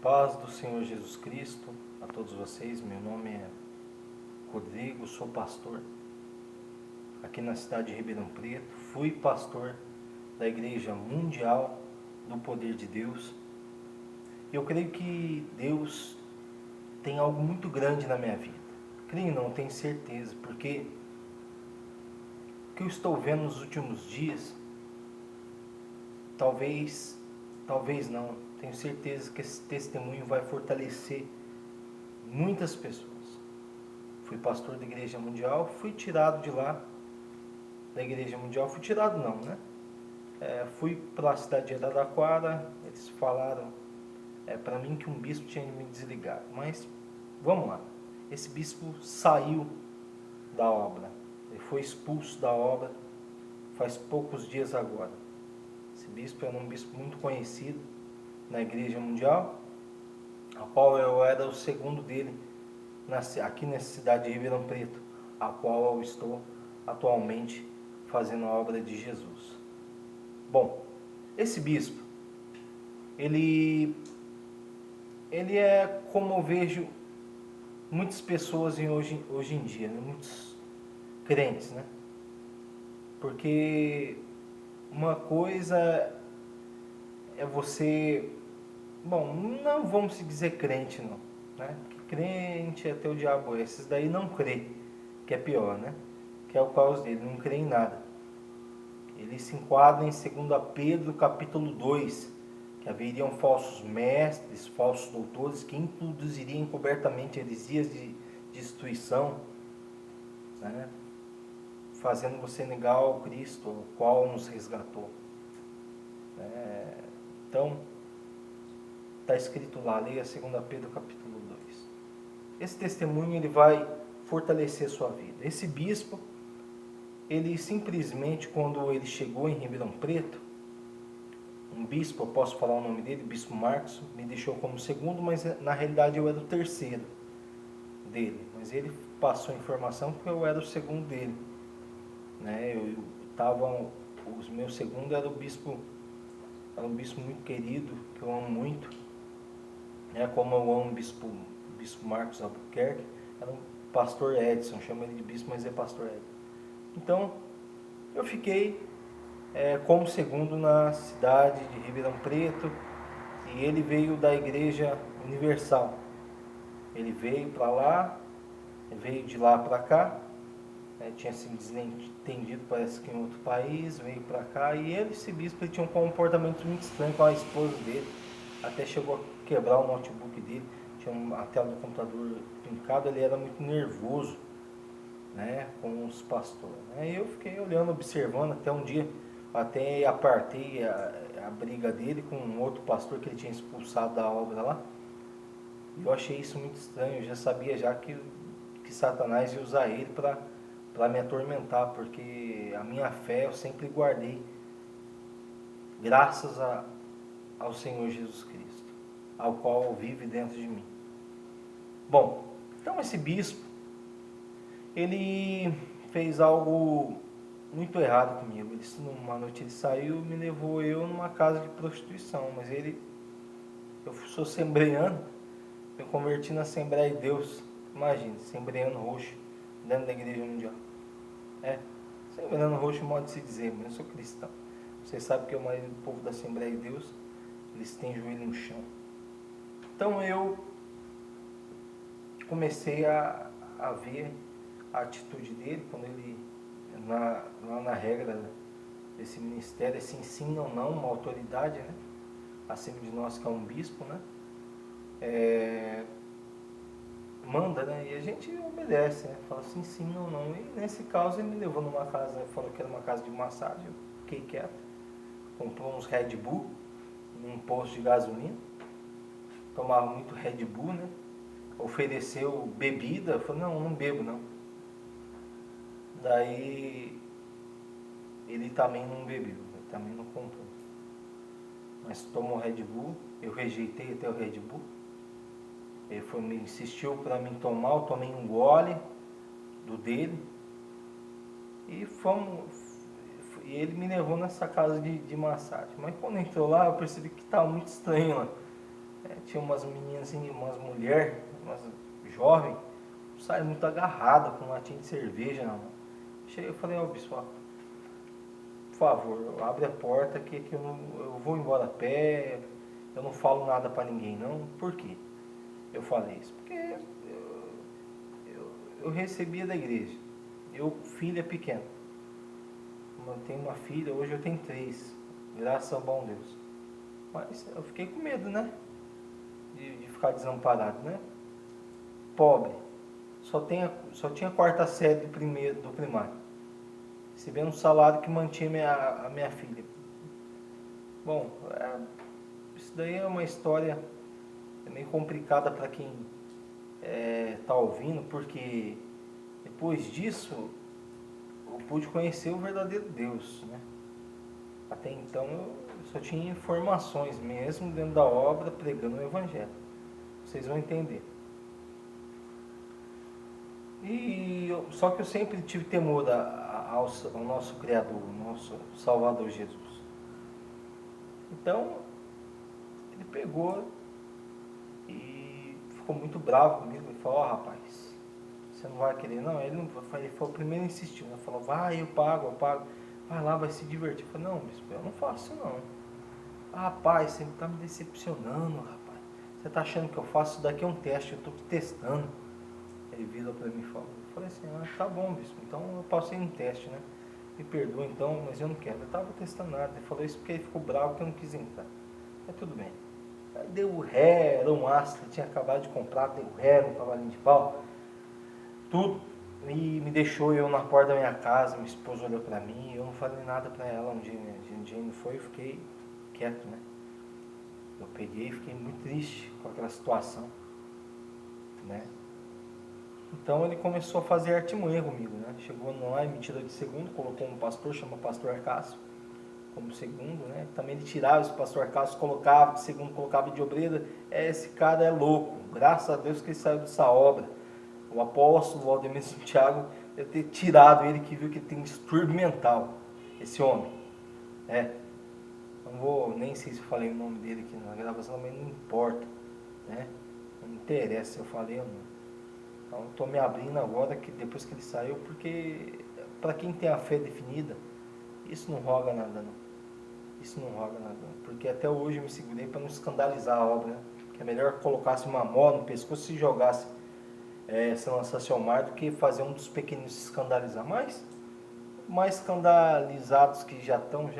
paz do Senhor Jesus Cristo a todos vocês. Meu nome é Rodrigo, sou pastor aqui na cidade de Ribeirão Preto. Fui pastor da Igreja Mundial do Poder de Deus. Eu creio que Deus tem algo muito grande na minha vida. Creio não, tenho certeza, porque o que eu estou vendo nos últimos dias, talvez não, tenho certeza que esse testemunho vai fortalecer muitas pessoas. Fui pastor da Igreja Mundial, fui tirado de lá, da Igreja Mundial, fui tirado não, né? Fui para a cidade de Araraquara, eles falaram para mim que um bispo tinha me desligado, mas vamos lá, esse bispo saiu da obra, ele foi expulso da obra faz poucos dias agora. Esse bispo era um bispo muito conhecido na Igreja Mundial, a qual eu era o segundo dele aqui nessa cidade de Ribeirão Preto, a qual eu estou atualmente fazendo a obra de Jesus. Bom, esse bispo, ele é como eu vejo muitas pessoas hoje em dia, né? Muitos crentes, né? Porque uma coisa é você, bom, não vamos se dizer crente não, né? Porque crente até o diabo, esses daí não crê, que é pior, né? Que é o caso dele, não crê em nada. Ele se enquadra em 2 Pedro capítulo 2, que haveriam falsos mestres, falsos doutores, que introduziriam encobertamente heresias de destruição, né? Fazendo você negar o Cristo, o qual nos resgatou. Então, está escrito lá, leia 2 Pedro capítulo 2. Esse testemunho ele vai fortalecer sua vida. Esse bispo, ele simplesmente, quando ele chegou em Ribeirão Preto, um bispo, eu posso falar o nome dele, bispo Marcos, me deixou como segundo, mas na realidade eu era o terceiro dele. Mas ele passou a informação que eu era o segundo dele, né? Os meus segundos era um bispo muito querido, que eu amo muito, né? Como eu amo o bispo Marcos Albuquerque, era um pastor Edson, chama ele de bispo, mas é pastor Edson. Então, eu fiquei como segundo na cidade de Ribeirão Preto, e ele veio da Igreja Universal. Ele veio para lá, veio de lá para cá, tinha sido desentendido, parece que em outro país, veio para cá, e esse bispo ele tinha um comportamento muito estranho com a esposa dele, até chegou a quebrar o notebook dele, tinha a tela do computador trincada, ele era muito nervoso, né, com os pastores, né? E eu fiquei olhando, observando, até um dia, até apartei a briga dele com um outro pastor que ele tinha expulsado da obra lá. Eu achei isso muito estranho, eu já sabia já que Satanás ia usar ele para me atormentar, porque a minha fé eu sempre guardei, graças ao Senhor Jesus Cristo, ao qual vive dentro de mim. Bom, então esse bispo, ele fez algo muito errado comigo. Uma noite ele saiu e me levou numa casa de prostituição, mas eu sou assembleano, eu converti na Assembleia de Deus, imagina, assembleano roxo, dentro da Igreja Mundial. Assembleano roxo, modo de se dizer, mas eu sou cristão. Vocês sabem que a maioria do povo da Assembleia de Deus, eles têm joelho no chão. Então eu comecei a ver a atitude dele, quando ele, lá na regra desse ministério, se ensina ou não uma autoridade, né, acima de nós, que é um bispo, né, manda, né, e a gente obedece, né, fala se ensina ou não. E nesse caso ele me levou numa casa, falou que era uma casa de massagem, eu fiquei quieto, comprou uns Red Bull num posto de gasolina, tomava muito Red Bull, né, ofereceu bebida, eu falei, não bebo não. Daí ele também não bebeu, ele também não comprou, mas tomou Red Bull, eu rejeitei até o Red Bull, me insistiu para mim tomar, eu tomei um gole do dele, e ele me levou nessa casa de massagem. Mas quando entrou lá, eu percebi que estava muito estranho lá. tinha umas meninas, umas mulheres, umas jovens, saem muito agarrada com um latinha de cerveja na mão. Cheguei, eu falei, ó, bispo, por favor, abre a porta que eu vou embora a pé, eu não falo nada pra ninguém não. Por quê? Eu falei isso? Porque eu recebia da igreja. Filha pequena. Eu tenho uma filha, hoje eu tenho 3. Graças ao bom Deus. Mas eu fiquei com medo, né? De ficar desamparado, né? Pobre. Só tinha a quarta série do primário. Recebendo um salário que mantinha a minha filha. Bom, isso daí é uma história meio complicada para quem está ouvindo, porque depois disso eu pude conhecer o verdadeiro Deus, né? Até então eu só tinha informações, mesmo dentro da obra, pregando o Evangelho. Vocês vão entender. Só que eu sempre tive temor ao nosso Criador, ao nosso Salvador Jesus. Então, ele pegou e ficou muito bravo comigo. Ele falou, rapaz, você não vai querer não? Ele falou, primeiro insistiu, ele falou, vai, eu pago, vai lá, vai se divertir. Eu falei, não, bispo, eu não faço isso não. Rapaz, você está me decepcionando, rapaz. Você está achando que eu faço isso daqui é um teste, eu estou testando. Ele virou para mim e falou, eu falei assim, tá bom, bispo, então eu passei um teste, né? Me perdoa então, mas eu não quero. Eu estava testando nada. Ele falou isso porque ele ficou bravo que eu não quis entrar. Mas tudo bem. Aí deu ré, era um Astra, tinha acabado de comprar, deu ré, um cavalinho de pau. Tudo. E me deixou eu na porta da minha casa, minha esposa olhou pra mim, eu não falei nada pra ela um dia, né? Um dia não foi, eu fiquei quieto, né? Eu peguei e fiquei muito triste com aquela situação, né? Então ele começou a fazer artimanha comigo, né? Chegou lá e me tirou de segundo, colocou um pastor, chama pastor Arcácio, como segundo, né? Também ele tirava esse pastor Arcácio, colocava de segundo, colocava de obreira. Esse cara é louco, graças a Deus que ele saiu dessa obra. O apóstolo Valdemir Santiago deve ter tirado ele, que viu que ele tem um distúrbio mental, esse homem. Não vou, nem sei se eu falei o nome dele aqui na gravação, mas não importa, né? Não interessa se eu falei ou não. Então estou me abrindo agora, que depois que ele saiu, porque para quem tem a fé definida, isso não roga nada não. Isso não roga nada não. Porque até hoje eu me segurei para não escandalizar a obra, né? Que é melhor colocasse uma mola no pescoço e jogasse, se lançasse ao mar, do que fazer um dos pequeninos se escandalizar. Mas mais escandalizados que já estão,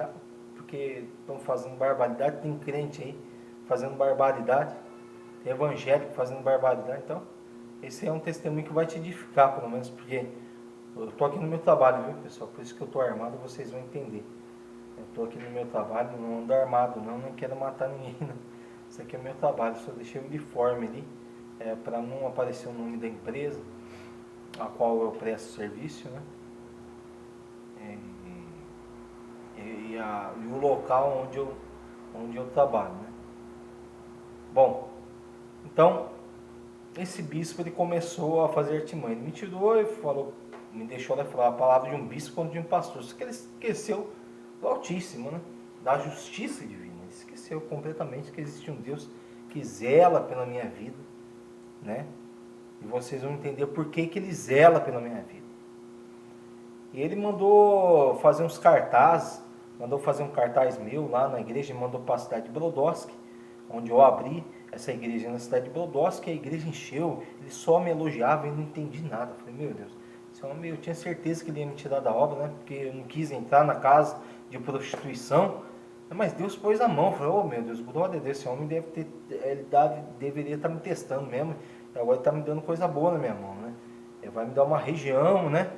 porque estão fazendo barbaridade, tem crente aí fazendo barbaridade, tem evangélico fazendo barbaridade, então esse é um testemunho que vai te edificar, pelo menos, porque eu estou aqui no meu trabalho, viu, pessoal? Por isso que eu estou armado, vocês vão entender. Eu estou aqui no meu trabalho, não ando armado, não quero matar ninguém, não. Isso aqui é o meu trabalho, só deixei o uniforme ali, para não aparecer o nome da empresa a qual eu presto serviço, né? E o local onde eu trabalho, né? Bom, então esse bispo ele começou a fazer artimanha. Ele me tirou e falou, me deixou falar a palavra de um bispo quanto de um pastor. Só que ele esqueceu do Altíssimo, né? Da justiça divina. Ele esqueceu completamente que existe um Deus que zela pela minha vida, né? E vocês vão entender por que ele zela pela minha vida. E ele mandou fazer uns cartazes, mandou fazer um cartaz meu lá na igreja, e mandou para a cidade de Brodowski, onde eu abri essa igreja na cidade de Brodowski. A igreja encheu, ele só me elogiava e não entendi nada. Eu falei, meu Deus, esse homem, eu tinha certeza que ele ia me tirar da obra, né? Porque eu não quis entrar na casa de prostituição, mas Deus pôs a mão. Eu falei, oh meu Deus, glória a Deus, esse homem deveria estar me testando mesmo, e agora ele está me dando coisa boa na minha mão, né? Ele vai me dar uma região, né?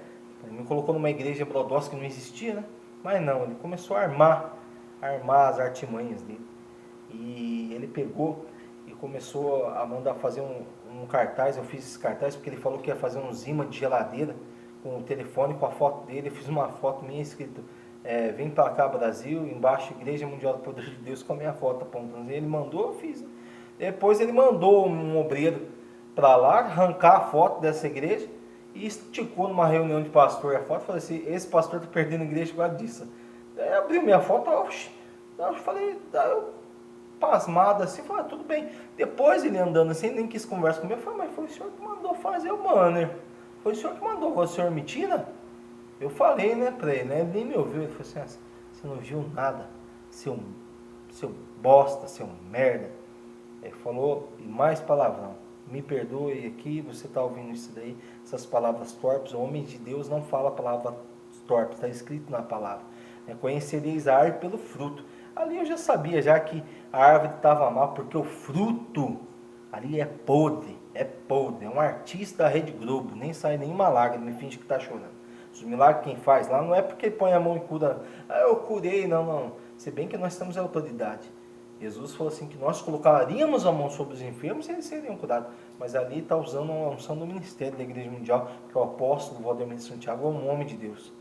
Ele me colocou numa igreja em Brodowski que não existia, né? Mas não, ele começou a armar as artimanhas dele. E ele pegou e começou a mandar fazer um cartaz. Eu fiz esse cartaz porque ele falou que ia fazer uns ímãs de geladeira com o telefone, com a foto dele. Eu fiz uma foto minha escrito, vem pra cá Brasil, embaixo Igreja Mundial do Poder de Deus, com a minha foto apontando. Ele mandou, eu fiz. Depois ele mandou um obreiro para lá arrancar a foto dessa igreja e esticou numa reunião de pastor a foto. Falei assim, esse pastor está perdendo a igreja por causa disso. Aí abriu minha foto, eu falei, pasmado assim, falei, tudo bem. Depois ele andando assim, nem quis conversar comigo, eu falei, mas foi o senhor que mandou fazer o banner. Foi o senhor que mandou, o senhor me tira? Eu falei, né, pra ele, né? Ele nem me ouviu, ele falou assim, você não viu nada, seu bosta, seu merda. Ele falou, e mais palavrão, me perdoe aqui, você está ouvindo isso daí, essas palavras torpes, o homem de Deus não fala palavra torpe, está escrito na palavra. Conhecereis a árvore pelo fruto. Ali eu já sabia, já que a árvore estava mal, porque o fruto ali é podre, é um artista da Rede Globo, nem sai nenhuma lágrima, me finge que está chorando. Os milagres quem faz lá não é porque põe a mão e cura, eu curei, não. Se bem que nós temos a autoridade. Jesus falou assim que nós colocaríamos a mão sobre os enfermos e eles seriam curados. Mas ali está usando uma unção do ministério da Igreja Mundial, que é o apóstolo Valdemir de Santiago, é um homem de Deus.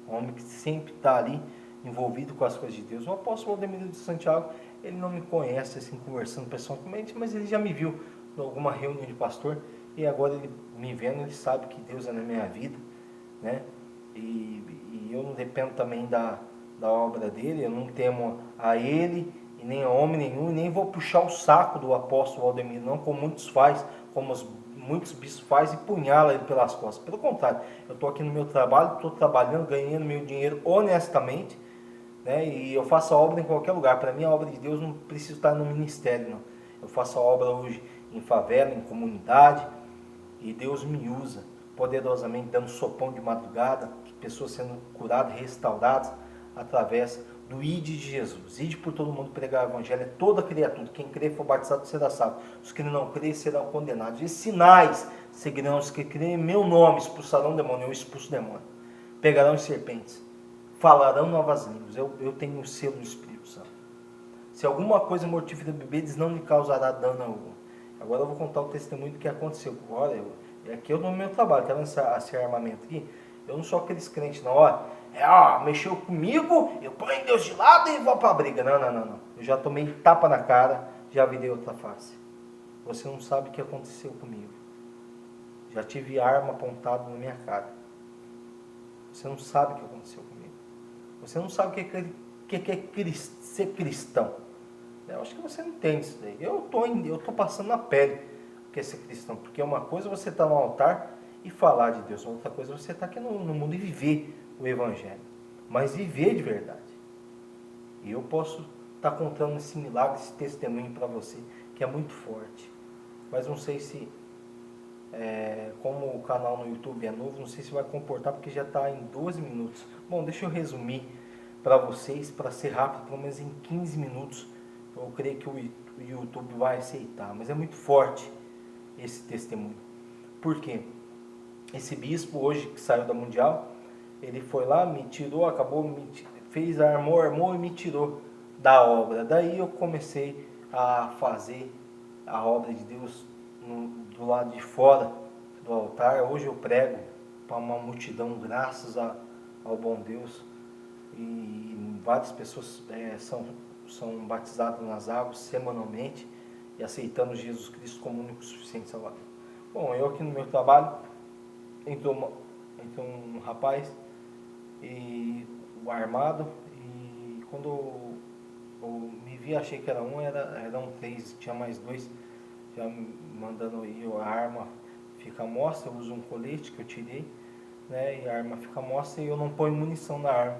Um homem que sempre está ali envolvido com as coisas de Deus. O apóstolo Valdemir de Santiago, ele não me conhece assim, conversando pessoalmente, mas ele já me viu em alguma reunião de pastor. E agora ele me vendo, ele sabe que Deus é na minha vida, né? E eu não dependo também da obra dele, eu não temo a ele, e nem a homem nenhum, e nem vou puxar o saco do apóstolo Valdemir, não, como muitos faz, como muitos bispos faz, e punhala ele pelas costas. Pelo contrário, eu estou aqui no meu trabalho, estou trabalhando, ganhando meu dinheiro honestamente, né, e eu faço a obra em qualquer lugar. Para mim, a obra de Deus não precisa estar no ministério, não. Eu faço a obra hoje em favela, em comunidade, e Deus me usa poderosamente, dando sopão de madrugada, pessoas sendo curadas, restauradas, através do ID de Jesus. ID por todo mundo, pregar o evangelho, é toda criatura. Quem crer e for batizado será salvo. Os que não crerem serão condenados. E sinais seguirão os que crerem em meu nome, expulsarão demônio, eu expulso demônio. Pegarão serpentes, falarão novas línguas. Eu tenho o selo do Espírito Santo. Se alguma coisa mortífera bebedes, não lhe causará dano algum. Agora eu vou contar o testemunho do que aconteceu. Olha, aqui eu no meu trabalho, tá vendo esse armamento aqui? Eu não sou aqueles crentes, não, mexeu comigo, eu ponho Deus de lado e vou pra briga. Não. Eu já tomei tapa na cara, já virei outra face. Você não sabe o que aconteceu comigo. Já tive arma apontada na minha cara. Você não sabe o que aconteceu comigo. Você não sabe o que é ser cristão. Eu acho que você não entende isso daí. Eu tô passando na pele o que é ser cristão. Porque uma coisa é você estar no altar e falar de Deus. Outra coisa é você estar aqui no mundo e viver o Evangelho. Mas viver de verdade. E eu posso estar contando esse milagre, esse testemunho para você, que é muito forte. Mas não sei se, como o canal no YouTube é novo, não sei se vai comportar, porque já está em 12 minutos. Bom, deixa eu resumir para vocês, para ser rápido, pelo menos em 15 minutos. Eu creio que o YouTube vai aceitar. Mas é muito forte esse testemunho. Por quê? Esse bispo hoje que saiu da Mundial, ele foi lá, me tirou, armou e me tirou da obra. Daí eu comecei a fazer a obra de Deus do lado de fora do altar. Hoje eu prego para uma multidão, graças ao bom Deus. E várias pessoas são batizadas nas águas semanalmente e aceitando Jesus Cristo como único e suficiente Salvador. Bom, eu aqui no meu trabalho, entrou um rapaz e o armado, e quando eu me vi, achei que eram 3, tinha mais 2, já mandando aí a arma fica à mostra. Eu uso um colete que eu tirei, né, e a arma fica à mostra e eu não ponho munição na arma,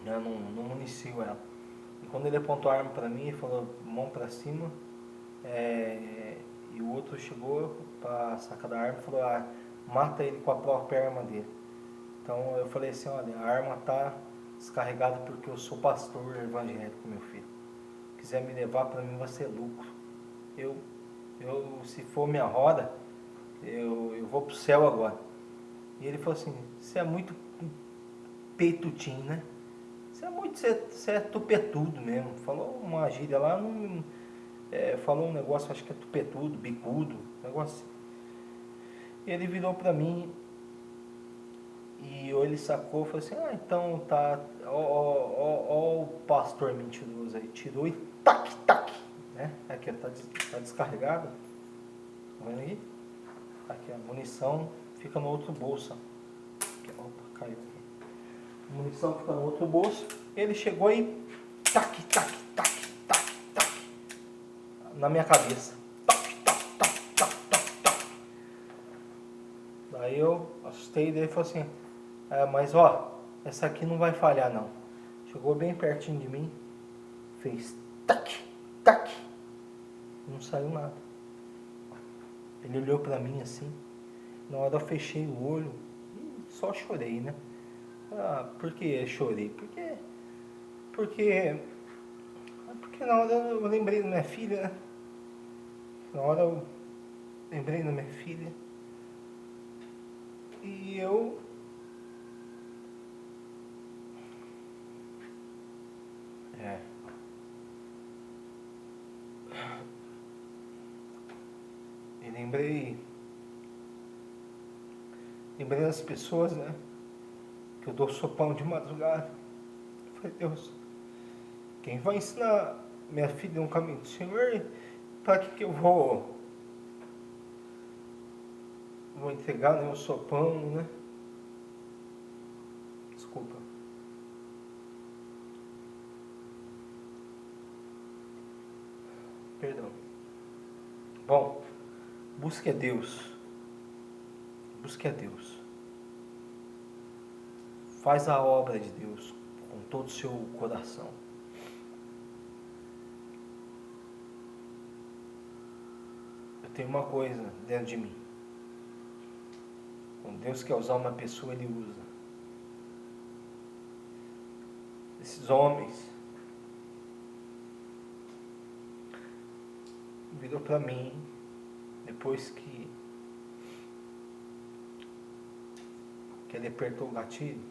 eu não municio ela. E quando ele apontou a arma para mim e falou, mão para cima, e o outro chegou para sacar da arma e falou, mata ele com a própria arma dele. Então eu falei assim, olha, a arma está descarregada porque eu sou pastor evangélico, meu filho. Se quiser me levar, para mim vai ser lucro. Se for minha roda, eu vou pro céu agora. E ele falou assim, você é muito peitutinho, né? Você é tupetudo mesmo. Falou uma gíria lá, falou um negócio, acho que é tupetudo, bicudo, um negócio assim. Ele virou para mim e ele sacou e falou assim, então tá, ó o pastor mentiroso aí, tirou e tac, né? Aqui tá descarregado, tá vendo aí? Aqui a munição fica no outro bolso, aqui, opa, caiu aqui. A munição fica no outro bolso, ele chegou e tac, na minha cabeça. Daí eu assustei, daí ele falou assim, mas ó, essa aqui não vai falhar não. Chegou bem pertinho de mim, fez tac, tac, não saiu nada. Ele olhou pra mim assim, na hora eu fechei o olho e só chorei, né? Por que eu chorei? Porque na hora eu lembrei da minha filha, né? Na hora eu lembrei da minha filha. E eu lembrei das pessoas, né? Que eu dou sopão de madrugada. Eu falei, Deus, quem vai ensinar minha filha um caminho do Senhor? Para que eu vou entregar, né, o sopão, né? Desculpa. Perdão. Bom, busque a Deus. Busque a Deus. Faz a obra de Deus com todo o seu coração. Eu tenho uma coisa dentro de mim. Quando Deus quer usar uma pessoa, Ele usa. Esses homens virou para mim depois que ele apertou o gatilho.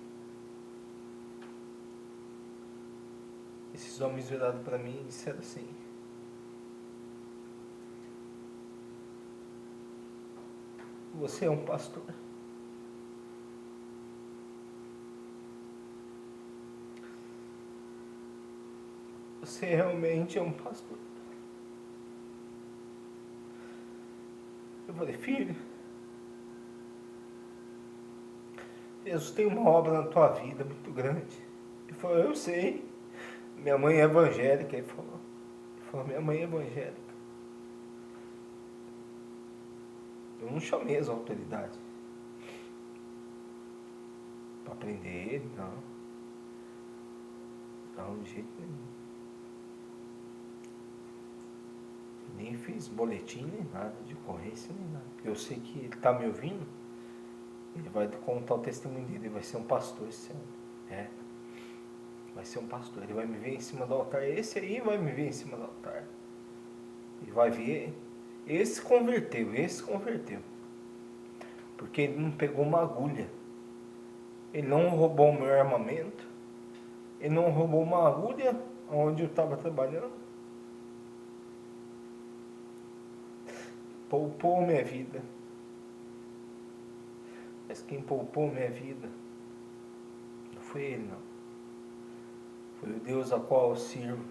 Esses homens viraram para mim e disseram assim: você é um pastor? Você realmente é um pastor? Eu falei, filho, Jesus tem uma obra na tua vida muito grande. Ele falou, eu sei. Minha mãe é evangélica. Ele falou, minha mãe é evangélica. Eu não chamei as autoridades para prender ele, não. Não, de jeito nenhum. Nem fiz boletim, nem nada de ocorrência, nem nada. Porque eu sei que ele está me ouvindo, ele vai contar o testemunho dele, ele vai ser um pastor esse ano. Vai ser um pastor, ele vai me ver em cima do altar. Esse aí vai me ver em cima do altar. E vai ver, esse converteu. Porque ele não pegou uma agulha. Ele não roubou o meu armamento. Ele não roubou uma agulha onde eu estava trabalhando. Poupou minha vida. Mas quem poupou minha vida não foi ele, não. Foi o Deus a qual eu sirvo,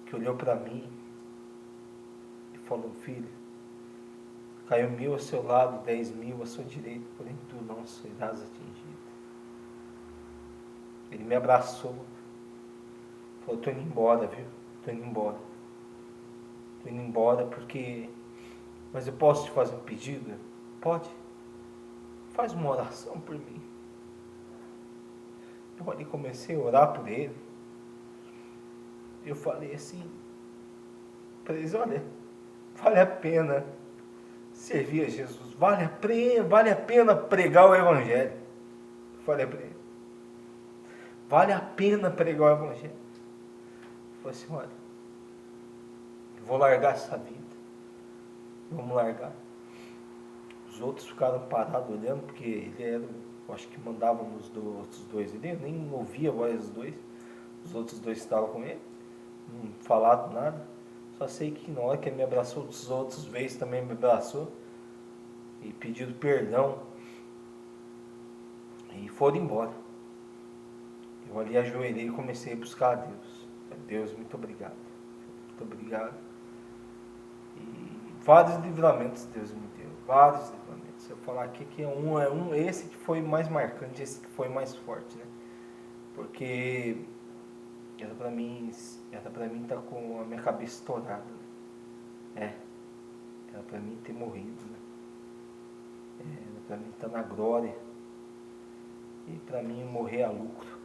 que olhou para mim e falou, filho, caiu 1000 ao seu lado, 10.000 à sua direita, porém tu não serás atingido. Ele me abraçou, falou, estou indo embora, viu? Estou indo embora porque... Mas eu posso te fazer um pedido? Pode. Faz uma oração por mim. Eu ali comecei a orar por ele. Eu falei assim para eles, olha, vale a pena servir a Jesus. Vale a pena pregar o Evangelho. Eu falei para ele. Vale a pena pregar o Evangelho. Eu falei assim, olha, vou largar essa vida. Vamos largar. Os outros ficaram parados olhando, porque ele era, eu acho que mandava nos outros dois. Ele nem ouvia a voz dos dois. Os outros dois estavam com ele. Não falaram nada. Só sei que na hora que ele me abraçou, os outros vezes também me abraçou. E pediram perdão. E foram embora. Eu ali ajoelhei e comecei a buscar a Deus. Deus, muito obrigado. Muito obrigado. E vários livramentos Deus me deu. Vários livramentos. Se eu falar aqui que esse que foi mais marcante, esse que foi mais forte, né? Porque Era pra mim estar com a minha cabeça estourada. Era pra mim ter morrido, né? Era pra mim estar na glória. E pra mim morrer a lucro.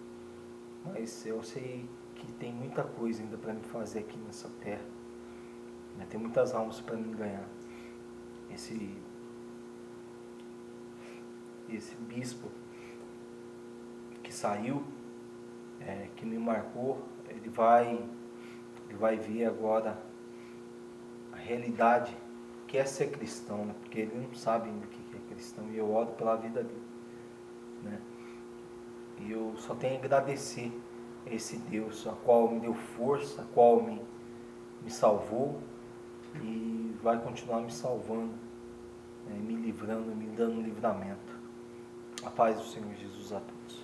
Mas eu sei que tem muita coisa ainda pra me fazer aqui nessa terra. Tem muitas almas pra mim ganhar. Esse bispo que saiu, que me marcou, ele vai ver agora a realidade que é ser cristão, né? Porque ele não sabe ainda o que é cristão, e eu oro pela vida dele, né? E eu só tenho a agradecer a esse Deus, a qual me deu força, a qual me salvou e vai continuar me salvando, me livrando, me dando livramento. A paz do Senhor Jesus a todos.